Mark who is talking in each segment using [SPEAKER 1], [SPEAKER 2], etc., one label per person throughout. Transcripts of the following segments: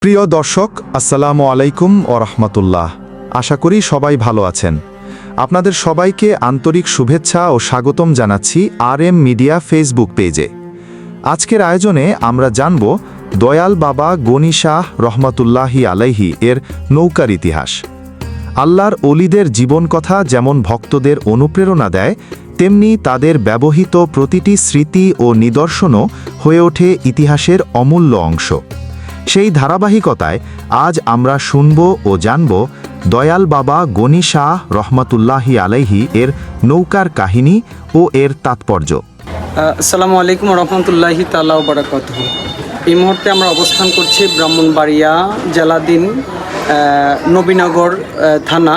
[SPEAKER 1] প্রিয় দর্শক, আসসালামু আলাইকুম ও রহমতুল্লাহ। আশা করি সবাই ভালো আছেন। আপনাদের সবাইকে আন্তরিক শুভেচ্ছা ও স্বাগতম জানাচ্ছি RM মিডিয়া ফেসবুক পেজে। আজকের আয়োজনে আমরা জানব দয়াল বাবা গনি শাহ রহমতুল্লাহি আলাইহি এর নৌকার ইতিহাস। আল্লাহর অলিদের জীবনকথা যেমন ভক্তদের অনুপ্রেরণা দেয়, তেমনি তাদের ব্যবহৃত প্রতিটি স্মৃতি ও নিদর্শনও হয়ে ওঠে ইতিহাসের অমূল্য অংশ। সেই ধারাবাহিকতায় আজ আমরা শুনব ও জানব দয়াল বাবা গনি শাহ রহমতুল্লাহি আলাইহি এর নৌকার কাহিনী ও এর তাৎপর্য।
[SPEAKER 2] আসসালামু আলাইকুম রহমতুল্লাহি তাআলা ওয়া বারাকাতুহু। এই মুহূর্তে আমরা অবস্থান করছি ব্রাহ্মণবাড়িয়া জেলাধীন নবীনগর থানা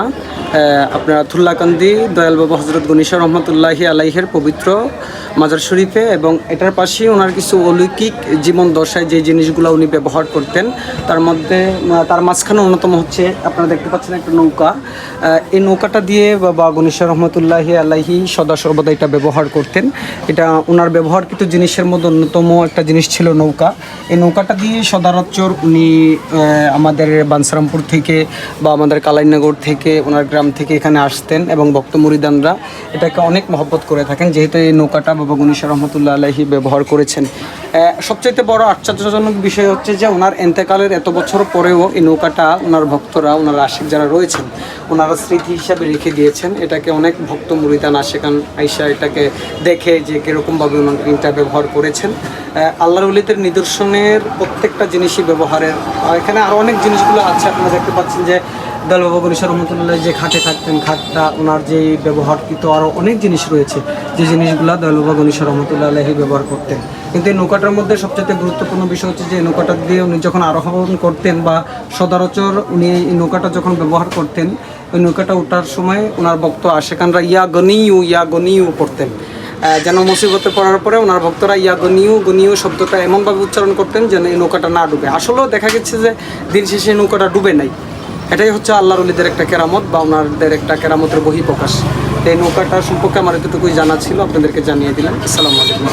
[SPEAKER 2] আপনার থুল্লাকান্দি দয়াল বাবা হজরত গনি শাহ রহমতুল্লাহি আলাইহের পবিত্র মাজার শরীফে, এবং এটার পাশেই ওনার কিছু অলৌকিক জীবন দশায় যে জিনিসগুলো উনি ব্যবহার করতেন তার মাঝখানে অন্যতম হচ্ছে আপনারা দেখতে পাচ্ছেন একটা নৌকা। এই নৌকাটা দিয়ে বাবা গনি শাহ রহমতুল্লাহি আলাইহি সদা সর্বদা এটা ব্যবহার করতেন। এটা ওনার ব্যবহারকৃত জিনিসের মধ্যে অন্যতম একটা জিনিস ছিল নৌকা। এই নৌকাটা দিয়ে সদরাচর উনি আমাদের বানসারামপুর থেকে বা আমাদের কালাইনগর থেকে ওনার গ্রাম থেকে এখানে আসতেন, এবং ভক্ত মুরিদানরা এটাকে অনেক মহব্বত করে থাকেন, যেহেতু এই নৌকাটা বাবা গনি শাহ রহমতুল্লাহ আলাইহি ব্যবহার করেছেন। সবচাইতে বড় আশ্চর্যজনক বিষয় হচ্ছে যে ওনার এন্তেকালের এত বছর পরেও এই নৌকাটা ওনার ভক্তরা, ওনার আশিক যারা রয়েছেন, ওনারা স্মৃতি হিসাবে রেখে দিয়েছেন। এটাকে অনেক ভক্ত মুরিদান আশিকান আইসা এটাকে দেখে যে কীরকমভাবে ওনার এটা ব্যবহার করেছেন। আল্লাহর ওলিদের নিদর্শনের প্রত্যেকটা জিনিসই ব্যবহারের, এখানে আরও অনেক জিনিসগুলো আছে। আপনারা দেখতে পাচ্ছেন যে দয়াল বাবা গনি শাহ রহমতুল্লাহ যে খাটে থাকতেন, খাটটা ওনার যে ব্যবহারকৃত আরও অনেক জিনিস রয়েছে, যে জিনিসগুলো দয়াল বাবা গনি শাহ রহমতুল্লাহ আলাইহি ব্যবহার করতেন। কিন্তু এই নৌকাটার মধ্যে সবচেয়ে গুরুত্বপূর্ণ বিষয় হচ্ছে যে এই নৌকাটা দিয়ে উনি যখন আরোহণ করতেন বা সদরাচর উনি এই নৌকাটা যখন ব্যবহার করতেন, ওই নৌকাটা ওঠার সময় ওনার ভক্ত আশেকানরা ইয়া গনিউ পড়তেন, যেন মুসিবতে পড়ার পরে ওনার ভক্তরা ইয়া গনিউ শব্দটা এমনভাবে উচ্চারণ করতেন যেন এই নৌকাটা না ডুবে। আসলেও দেখা গেছে যে দিন শেষে নৌকাটা ডুবে নাই। এটাই হচ্ছে আল্লাহর ওলিদের একটা কেরামত বা ওনাদের একটা কেরামতের বহিঃপ্রকাশ। এই নৌকাটা সম্পর্কে আমার এতটুকুই জানা ছিল, আপনাদেরকে জানিয়ে দিলাম। আসসালামু আলাইকুম।